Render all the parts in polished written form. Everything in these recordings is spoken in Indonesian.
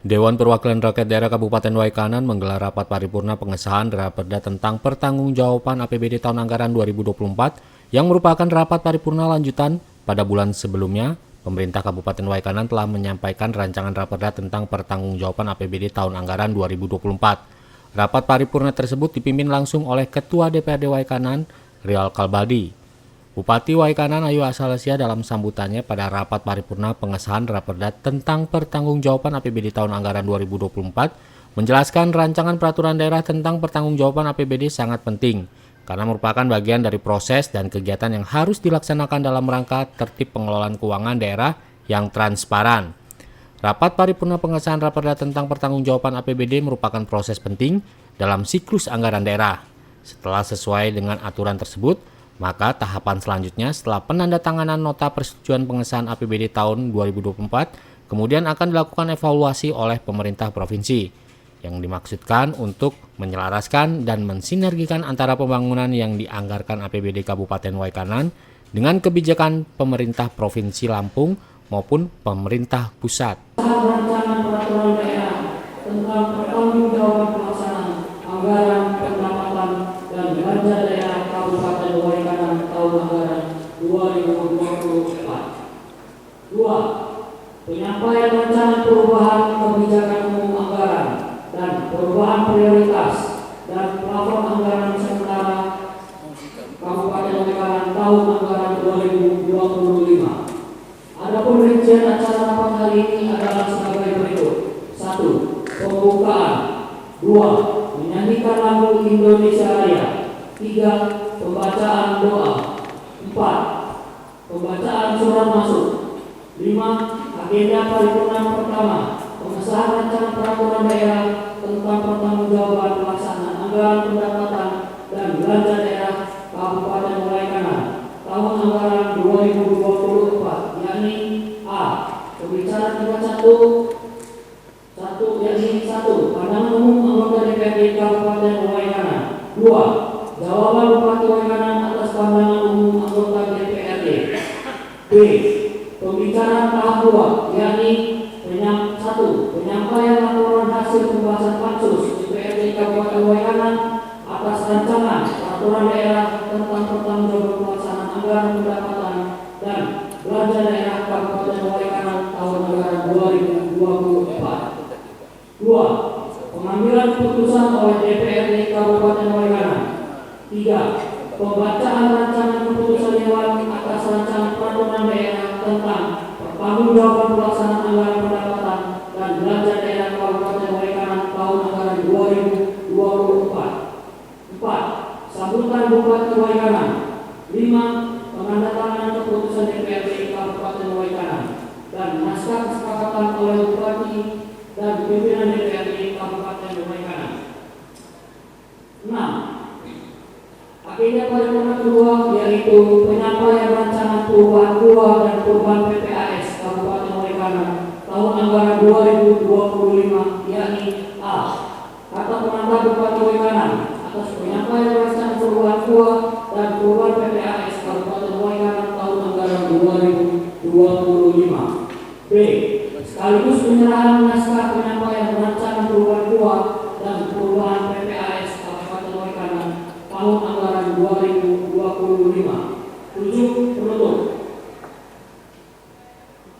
Dewan Perwakilan Rakyat Daerah Kabupaten Waikanan menggelar rapat paripurna pengesahan Raperda tentang pertanggungjawaban APBD tahun anggaran 2024 yang merupakan rapat paripurna lanjutan pada bulan sebelumnya. Pemerintah Kabupaten Waikanan telah menyampaikan rancangan Raperda tentang pertanggungjawaban APBD tahun anggaran 2024. Rapat paripurna tersebut dipimpin langsung oleh Ketua DPRD Waikanan, Rial Kalbaldi. Bupati Waikanan Ayu Asalesia dalam sambutannya pada rapat paripurna pengesahan Raperda tentang pertanggungjawaban APBD tahun anggaran 2024 menjelaskan rancangan peraturan daerah tentang pertanggungjawaban APBD sangat penting karena merupakan bagian dari proses dan kegiatan yang harus dilaksanakan dalam rangka tertib pengelolaan keuangan daerah yang transparan. Rapat paripurna pengesahan Raperda tentang pertanggungjawaban APBD merupakan proses penting dalam siklus anggaran daerah. Setelah sesuai dengan aturan tersebut, maka tahapan selanjutnya setelah penandatanganan nota persetujuan pengesahan APBD tahun 2024, kemudian akan dilakukan evaluasi oleh pemerintah provinsi, yang dimaksudkan untuk menyelaraskan dan mensinergikan antara pembangunan yang dianggarkan APBD Kabupaten Waikanan dengan kebijakan pemerintah Provinsi Lampung maupun pemerintah pusat. Rancangan peraturan daerah tentang pertanggungjawaban pelaksanaan anggaran pendapatan dan belanja daerah Kabupaten Waikanan tahun anggaran 2024. 2. Penyampaian rancangan perubahan kebijakan umum anggaran dan perubahan prioritas dan plafon anggaran sementara Kabupaten Waikanan tahun anggaran 2025. Adapun rincian acara rapat hari ini adalah sebagai berikut. 1. Pembukaan. 2. Menyanyikan lagu Indonesia Raya. 3. Pembacaan doa. 4. Pembacaan surat masuk. 5. Agenda paripurna pertama, pengesahan rancangan peraturan daerah tentang pertanggungjawaban pelaksanaan anggaran pendapatan dan belanja daerah Kabupaten Waikanan tahun anggaran 2024, yakni A. Pembicaraan tingkat 1, yakni 1. Pandangan umum anggota DPRD Kabupaten Waikanan. 2. Jawaban Bupati Waikanan atas pandangan umum anggota DPRD. B. Pembicaraan tahap 2, yakni 1. Penyampaian laporan hasil pembahasan pansus DPRD Kabupaten Waikanan atas rancangan peraturan daerah tentang pertanggungjawaban pelaksanaan anggaran pendapatan dan belanja daerah Kabupaten Waikanan tahun anggaran 2024. 2. Pengambilan keputusan oleh DPRD Kabupaten Waikanan. 3. Pembacaan rancangan keputusan Dewan atas rancangan peraturan daerah tentang pertanggungjawaban pelaksanaan anggaran pendapatan dan belanja daerah Kabupaten Waikanan tahun anggaran 2024. 4. Sambutan Bupati Waikanan. 5. Penandatanganan keputusan DPRD Kabupaten Waikanan dan naskah kesepakatan oleh Bupati dan pimpinan DPRD Kabupaten Waikanan. 6. Agenda paripurna kedua yaitu penyampaian rancangan perubahan KUA dan perubahan PPAS Kabupaten Waikanan tahun anggaran 2025, yakni A. Kata pengantar Bupati Waikanan atas penyampaian rancangan perubahan KUA dan perubahan PPAS Kabupaten Waikanan tahun anggaran 2025. B. Sekaligus penyerahan naskah penyampaian rancangan perubahan KUA dan perubahan PPAS Kabupaten Waikanan tahun anggaran 2025. 7. Penutup.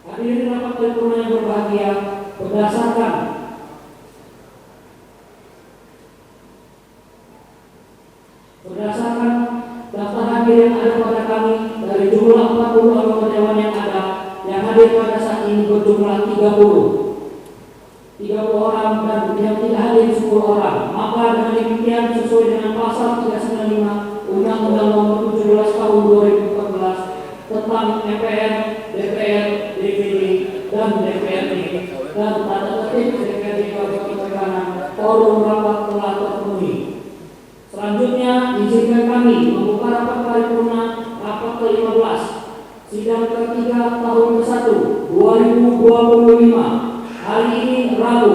Hadirin rapat paripurna yang berbahagia, berdasarkan daftar hadirin ada pada kami dari jumlah 40 anggota dewan yang ada, yang hadir pada saat ini berjumlah 30 orang dan yang tidak hadir 10 orang. Maka dengan demikian sesuai dengan pasal 395 Undang-Undang Nomor 17 Tahun 2014 tentang MPR, DPR, DPD dan DPRD dan tata tertib DPRD Kabupaten Waikanan, forum rapat telah terpenuhi. Selanjutnya izinkan kami membuka rapat paripurna rapat ke-15 sidang ketiga tahun ke-1 2025. Hari ini Rabu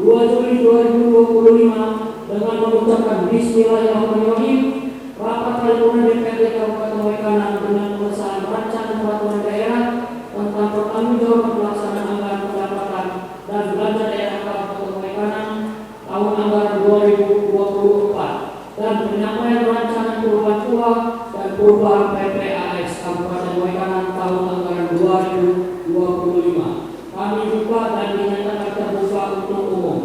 2 Juli 2025 dengan mengucapkan Bismillahirrahmanirrahim. Rapat paripurna DPRD Kabupaten Waikanan dengan pengesahan rancangan peraturan daerah tentang pertanggungjawaban pelaksanaan anggaran pendapatan dan belanja daerah 2025. Kami buka dan dinyatakan terbuka untuk umum.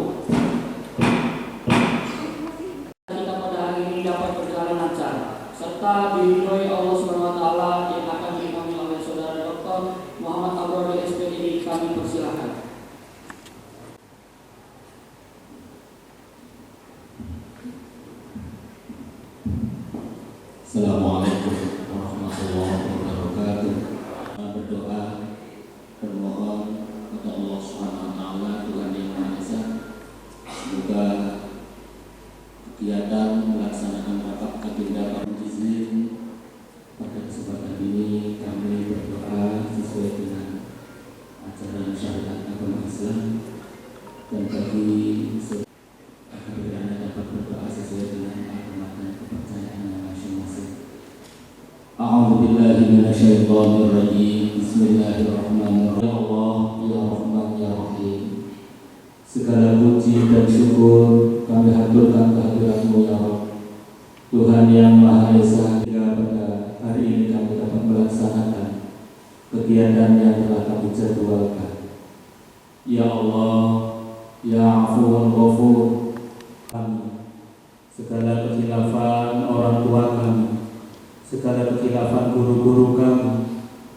Kita pada hari ini dapat berjalan lancar serta diridhoi Allah SWT yang akan diimami oleh Saudara Dr. Muhammad Abrori SPDI. Kami persilakan. Assalamualaikum warahmatullahi wabarakatuh. Berdoa, bermohon kepada Allah Subhanahu wa taala, Tuhan yang Maha Esa, semoga kegiatan melaksanakan rapat Kabinda izin pada kesempatan ini kami berdoa sesuai dengan ajaran syariat agama Islam, dan bagi agar Anda dapat berdoa sesuai dengan agama dan kepercayaan masing-masing. A'udzu billahi minasyaitonir rajim. Bismillahirrahmanirrahim. Ya Allah, ya Rahman, ya Rahim. Segala puji dan syukur kami haturkan kehadirat-Mu ya Rabb, Tuhan yang Maha Esa. Hingga pada hari ini kami dapat melaksanakan kegiatan yang telah kami jadwalkan. Ya Allah, ya Afuwun Ghafur, kami segala kekhilafan orang tua kami, segala kekhilafan guru-guru kami,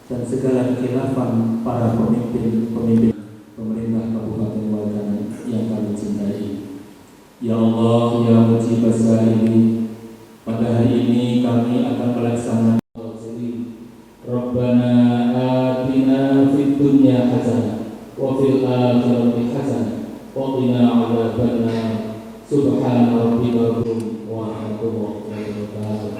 dan segala kekhilafan para pemimpin pemerintah Kabupaten Waikanan yang kami cintai. Ya Allah, ya Mujibas Sa'ili, pada hari ini kami akan melaksanakan Rabbana atina fid dunya hasanah wa fil akhirati hasanah wa qina adzabannar. Subhana rabbika rabbil warahmatullahi wabarakatuh.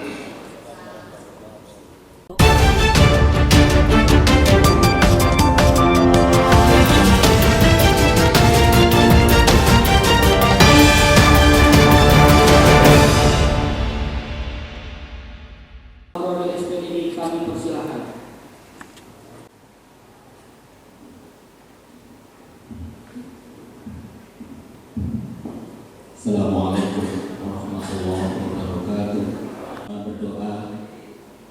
Abrori SPDI. Kami persilakan. Assalamualaikum warahmatullahi wabarakatuh. Berdoa,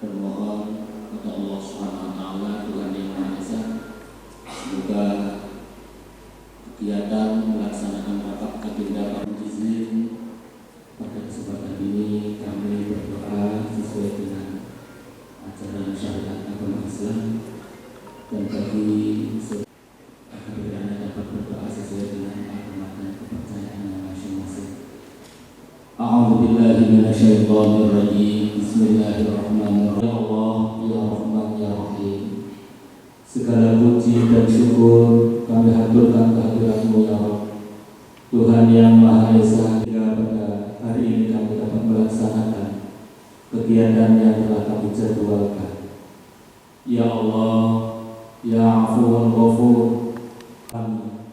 bermohon kepada Allah Subhanahu wa taala, Tuhan yang Maha Esa, semoga kegiatan melaksanakan rapat Kabinda izin pada kesempatan ini kami berdoa sesuai dengan ajaran syariat agama Islam, dan bagi agar Anda dapat berdoa sesuai dengan agama dan kepercayaan masing-masing. A'udzu billahi minasyaitonir rajim. Bismillahirrahmanirrahim. Ya Allah, ya Rahman, ya Rahim. Segala puji dan syukur kami haturkan kehadirat-Mu ya Rabb, Tuhan yang Maha Esa. Hingga pada hari ini kami dapat melaksanakan kegiatan yang telah kami jadwalkan. Ya Allah, ya Afuwun Ghafur, kami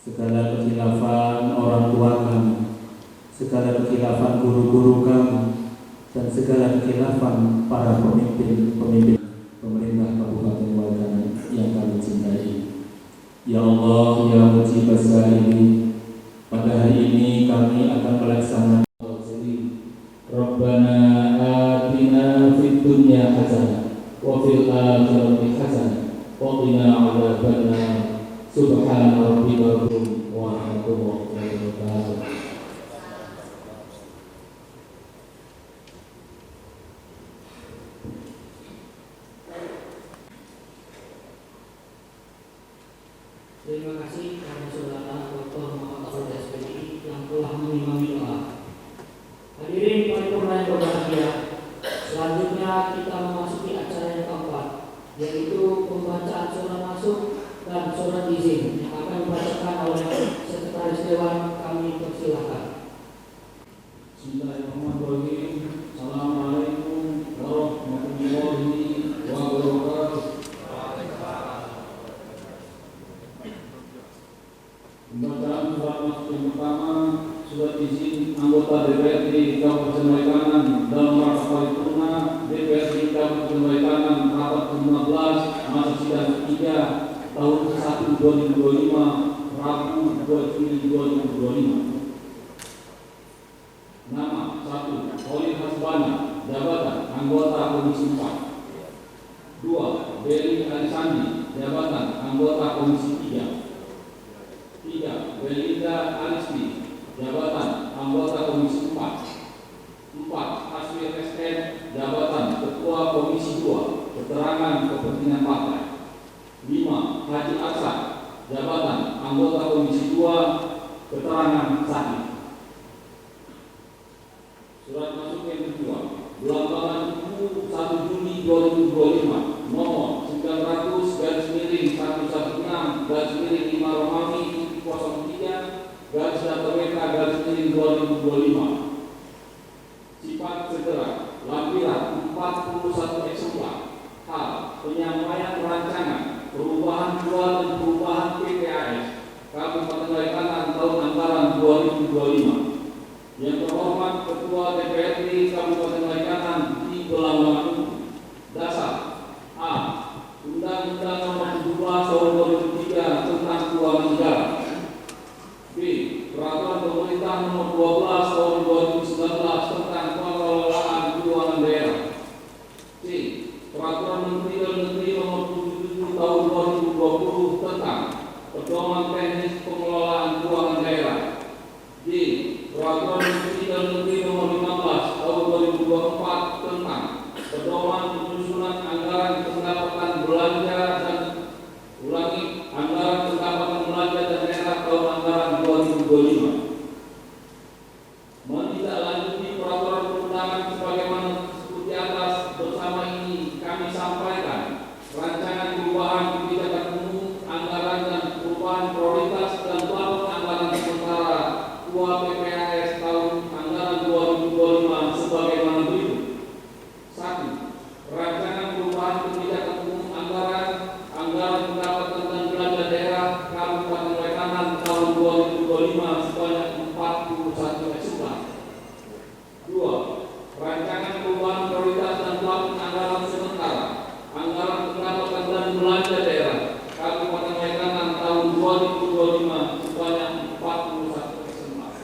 segala kekhilafan orang tua kami, segala kekhilafan guru-guru kami, dan segala kekhilafan para pemimpin pemerintah Kabupaten Waikanan yang kami cintai. Ya Allah, ya Mujibas Sa'ili, pada hari ini kami akan melaksanakan Rabbana atina fid dunya hasanah wa fil akhirati hasanah wa qina adzabannar. Subhana rabbika rabbil warahmatullahi wabarakatuh. Terima kasih kepada Saudara Dr. Muhammad Abrori SPDI yang telah mengimami doa. Hadirin paripurna yang berbahagia, selanjutnya kita memasuki acara yang keempat, yaitu pembacaan surat masuk dan surat izin yang akan dibacakan oleh Sekretaris Dewan. Kami persilahkan. Bismillahirrahmanirrahim. Assalamualaikum warahmatullahi wabarakatuh. Pembacaan surat masuk yang pertama, surat izin anggota DPRD Kabupaten Waikanan dalam rapat paripurna DPRD Kabupaten Waikanan rapat ke-15 masa sidang 3 tahun 1 2025 Rabu 2 Juli 2025. Nama 1. Khalil Hasbana, jabatan anggota Komisi 4. 2. Beli Alisandi, jabatan anggota Komisi 3. 3. Belinda Alisti, jabatan anggota Komisi 4. 4. Aswir SN, jabatan Ketua Komisi 2, keterangan kepentingan partai. 5. Haji Aksan, jabatan anggota Komisi 2, keterangan sahih. Surat masuk yang kedua, Belambangan Ibu 1 Juni 2025, nomor 900/116/5 Romawi 03/WK/2025. Sifat segera, lampiran 41 eksemplar. Hal penyampaian rancangan perubahan jual dan perubahan PPAS Kabupaten Waikanan tahun anggaran 2025. Yang terhormat Ketua DPRD Kabupaten Waikanan di Belambangan. Dasar A. Undang-Undang Nomor 17 Tahun 2003 tentang Keuangan Negara. B. Peraturan Pemerintah Nomor 12 Tahun 2019 tentang pengelolaan keuangan daerah. C. Peraturan Menteri Dalam Negeri Nomor 77 Tahun 2020 tentang pedoman teknis pengelolaan keuangan daerah. D. Peraturan Menteri Dalam Negeri Nomor 15 Tahun 2024 tentang pedoman penyusunan anggaran pendapatan belanja dan anggaran pendapatan belanja daerah tahun anggaran 2025. Menindaklanjuti peraturan perundangan sebagaimana disebut di atas, bersama ini kami sampaikan rancangan perubahan kebijakan umum, anggaran dan perubahan prioritas dan plafon anggaran sementara PPAS tahun anggaran 2025 sebagaimana berikut. 1. Rancangan perubahan kebijakan umum anggaran pendapatan dan belanja daerah Kabupaten Waikanan tahun 2025 sebanyak 41 eksemplar. 2. Rancangan perubahan prioritas dan plafon anggaran sementara anggaran pendapatan dan belanja daerah Kabupaten Waikanan tahun 2025 sebanyak 41 eksemplar.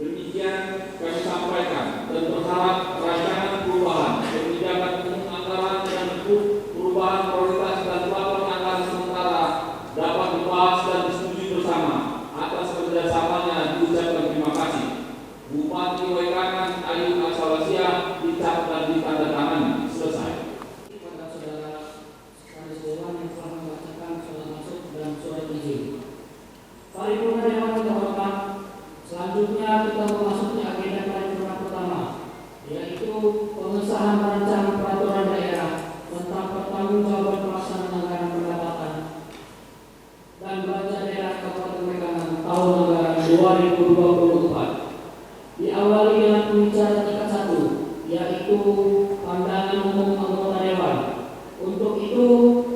Demikian kami sampaikan dan berharap rancangan perubahan kebijakan umum anggaran dan perubahan prioritas dan plafon anggaran sementara dapat dibahas dan disetujui bersama. Atas kerjasamanya diucapkan terima kasih. Bupati Waikanan Ayu Asalasiah dicap dan ditandatangani. Selesai. Kepada saudara Kadis Dewan yang telah membacakan surat masuk dan surat izin. Paripurna Dewan kita hormat. Selanjutnya kita memasuki agenda paripurna pertama, yaitu pengesahan rancangan peraturan daerah tentang pertanggungjawaban pelaksanaan anggaran pendapatan dan belanja daerah Kabupaten Waikanan tahun anggaran 2024. Diawali dengan pembicaraan tingkat 1, yaitu pandangan umum anggota dewan. Untuk itu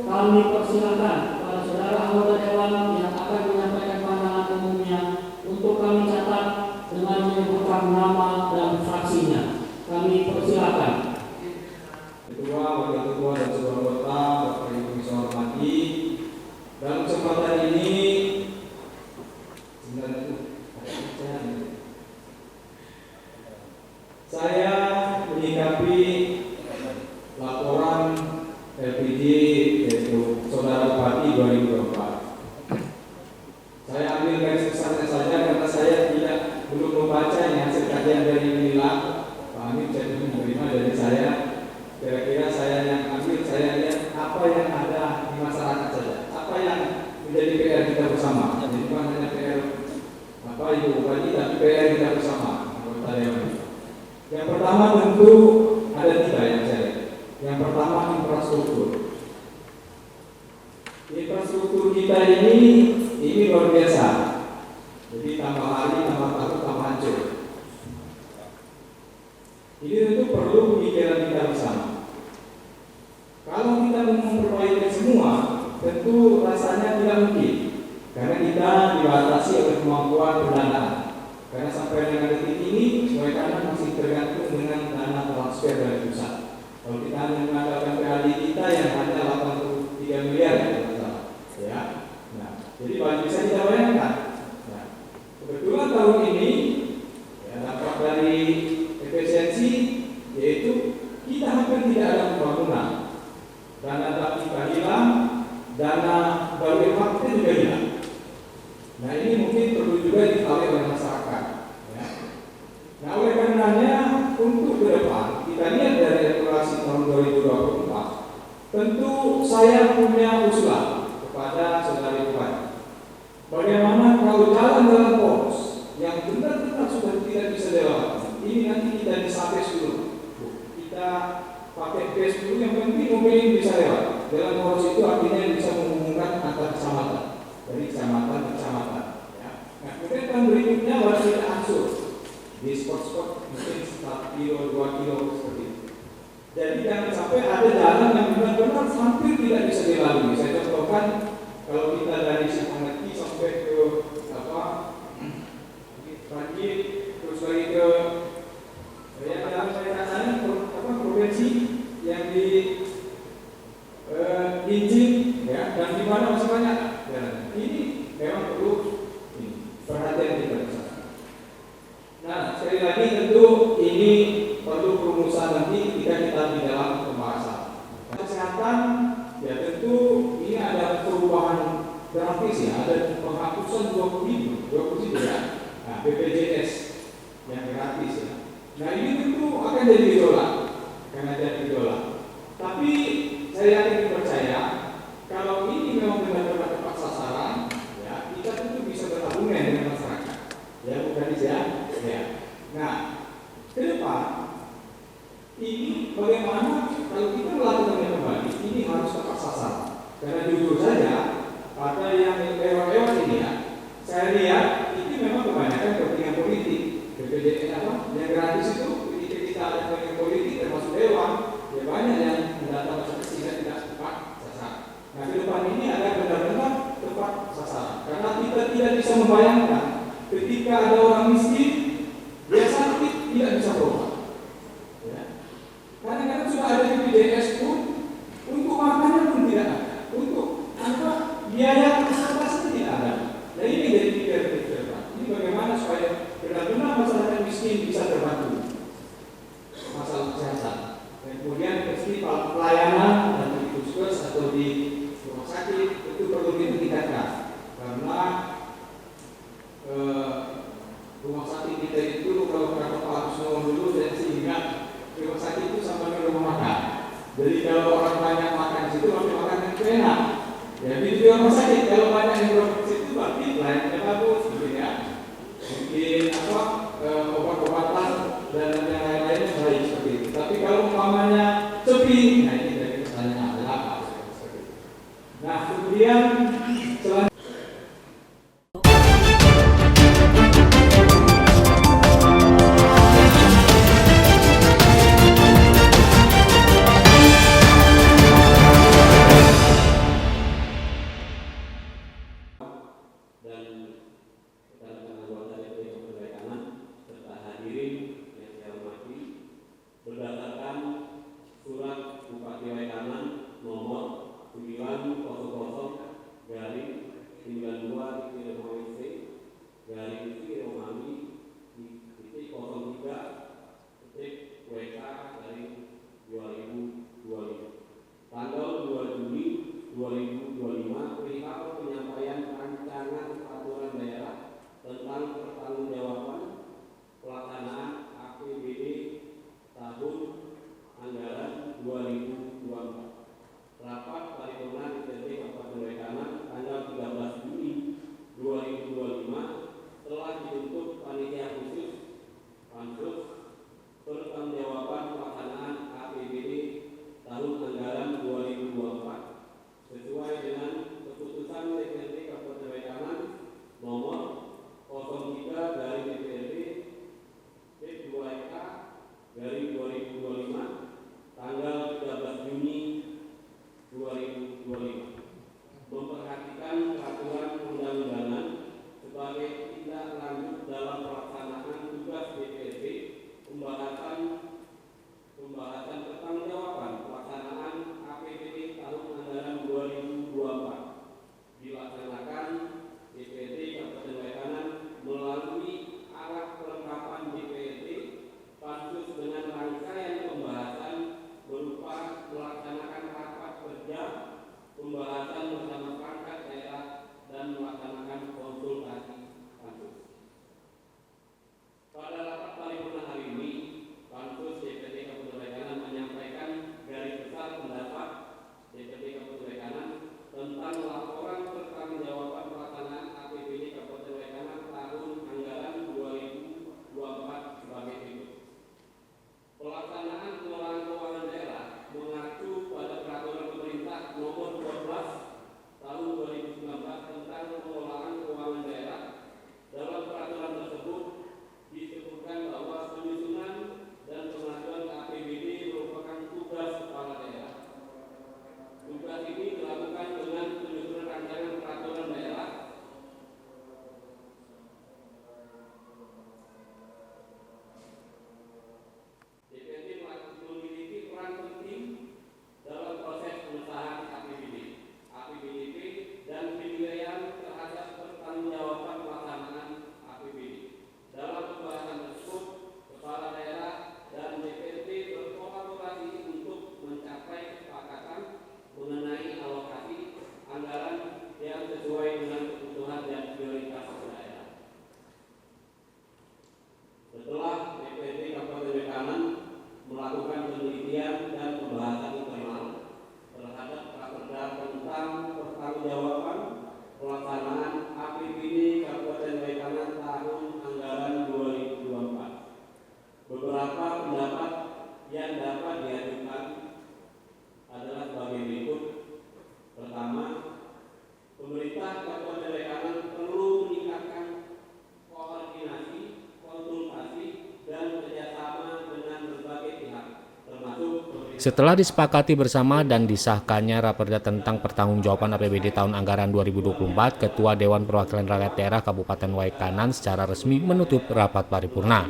kami persilakan kepada saudara anggota dewan yang akan menyampaikan pandangan umumnya untuk kami catat dengan menyebutkan nama dan fraksinya. Kami persilakan. Ketua, Wakil Ketua dan seluruh anggota, Bapak Ibu yang saya hormati, dalam kesempatan ini saya menyikapi laporan LPD yaitu Saudara Bupati 2024. Saya ambil garis besarnya saja karena saya belum membacanya hasil kajian dari Nila. Pak Amir saya belum menerima dari saya. Kira-kira saya yang ambil, saya lihat apa yang ada di masyarakat saja, apa yang menjadi PR kita bersama. Jadi bukan hanya PR Ibu Bupati, tapi PR kita bersama anggota dewan. Yang pertama tentu ada 3 yang saya lihat. Yang pertama infrastruktur. Infrastruktur kita ini luar biasa. Jadi tambah hari, tambah tahun, tambah hancur. Ini tentu perlu pemikiran kita bersama. Kalau kita memperbaiki semua, tentu rasanya tidak mungkin. Karena kita dibatasi oleh kemampuan pendanaan. Karena sampai dengan detik ini, Waikanan masih tergantung dengan dana transfer dari pusat. Kalau kita hanya mengandalkan PHD kita yang hanya 83 miliar ya. Nah, jadi bisa kita bayangkan. Nah, kebetulan tahun ini ya, dampak dari efisiensi yaitu kita tidak ada pembangunan. Dana kita hilang, dana baru itu juga hilang. Nah ini mungkin perlu juga diketahui oleh masyarakat. Ya. Nah oleh karenanya untuk ke depan kita lihat dari evaluasi tahun 2024, tentu saya punya usulan kepada saudari Bupati. Bagaimana kalau jalan-jalan poros yang benar-benar sudah tidak bisa dilewati, ini nanti kita disapes dulu. Kita pakai base dulu, yang penting mobil ini bisa lewat. Jalan poros itu artinya bisa menghubungkan antar kecamatan, dari kecamatan ke kecamatan. Ya. Nah, kemudian tahun berikutnya baru kita angsur di spot-spot mungkin 1 kilo, 2 kilo seperti itu. Jadi jangan sampai ada jalan yang benar-benar hampir tidak bisa dilalui. Saya contohkan kalau kita dari Simanati sampai ke Ranjit, terus lagi ke yang dalam saya provinsi yang di Injing, ya, dan di mana masih banyak. Ya, ini memang perlu perhatian kita bersama. Nah, sekali lagi tentu ini perlu perumusan nanti ketika kita di dalam pembahasan. Kesehatan, ya tentu ini ada perubahan drastis ya, ada penghapusan 20 ya. Nah, BPJS yang gratis ya. Nah ini tentu akan jadi idola, karena jadi idola. Tapi saya yakin percaya kalau ini memang benar-benar tepat sasaran, ya kita tentu bisa berhubungan dengan masyarakat. Ya bukan ya. Ya. Nah ke depan ini bagaimana kalau kita melakukannya kembali, ini harus tepat sasaran. Karena jujur saja pada yang lewat ini ya, saya lihat ini memang kebanyakan kepentingan politik. BPJS yang gratis itu ketika kita ada kepentingan politik termasuk dewan, ya banyak yang mendatang sehingga tidak tepat sasaran. Nah ke depan ini ada benar-benar tepat sasaran. Karena kita tidak bisa membayangkan ketika ada orang miskin, dia sakit tidak bisa berobat. Ya. Kadang-kadang sudah ada BPJS pun untuk makannya pun tidak ada, untuk biaya konsultasi tidak ada. Nah ini jadi pikir-pikir. Ini bagaimana supaya benar-benar masyarakat miskin bisa terbantu masalah kesehatan. Dan kemudian mesti pelayanan dan di puskes atau di rumah sakit itu perlu ditingkatkan karena rumah sakit kita itu kalau berapa harus ngomong dulu dan sehingga rumah sakit itu sama dengan rumah makan. Jadi kalau orang banyak makan di situ harus makan yang enak. Ya di rumah sakit kalau banyak yang berobat situ berarti pelayanannya bagus, gitu ya. Mungkin obat-obatan dan yang lain-lainnya baik seperti itu. Tapi kalau umpamanya sepi, nah ini dari pertanyaan adalah apa seperti itu. Nah kemudian selanjutnya Setelah disepakati bersama dan disahkannya Raperda tentang pertanggungjawaban APBD tahun anggaran 2024, Ketua Dewan Perwakilan Rakyat Daerah Kabupaten Waikanan secara resmi menutup rapat paripurna.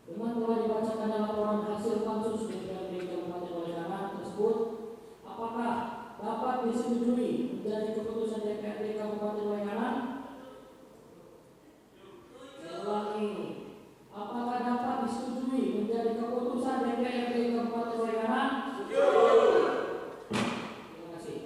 Dengan telah dibacakannya laporan hasil pansus DPRD Kabupaten Waikanan tersebut, apakah dapat disetujui menjadi keputusan DPRD Kabupaten Waikanan? Saya ulangi, apakah dapat disetujui menjadi keputusan DPRD Kabupaten Waikanan? Terima kasih.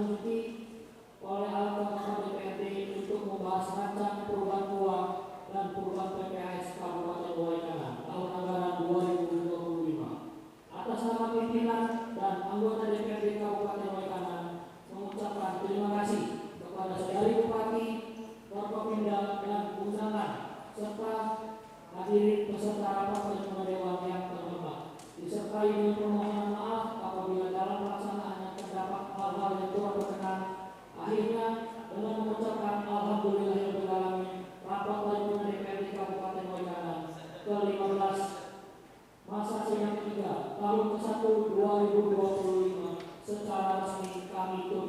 ditindaklanjuti oleh anggota DPRD untuk membahas rancangan perubahan uang dan perubahan PPAS Kabupaten Waikanan tahun anggaran 2025. Atas nama pimpinan dan anggota DPRD Kabupaten Waikanan mengucapkan terima kasih kepada Saudari Bupati, Forkopimda dan undangan serta hadirin peserta rapat pleno dewan yang terhormat. Disertai dengan permohonan maaf apabila dalam pelaksanaannya terdapat hal-hal yang kurang berkenan. Akhirnya dengan mengucapkan alhamdulillahirabbil alamin, rapat pleno DPRD Kabupaten Waikanan ke-15 masa sidang ketiga tahun ke-1 2025 secara resmi kami tutup.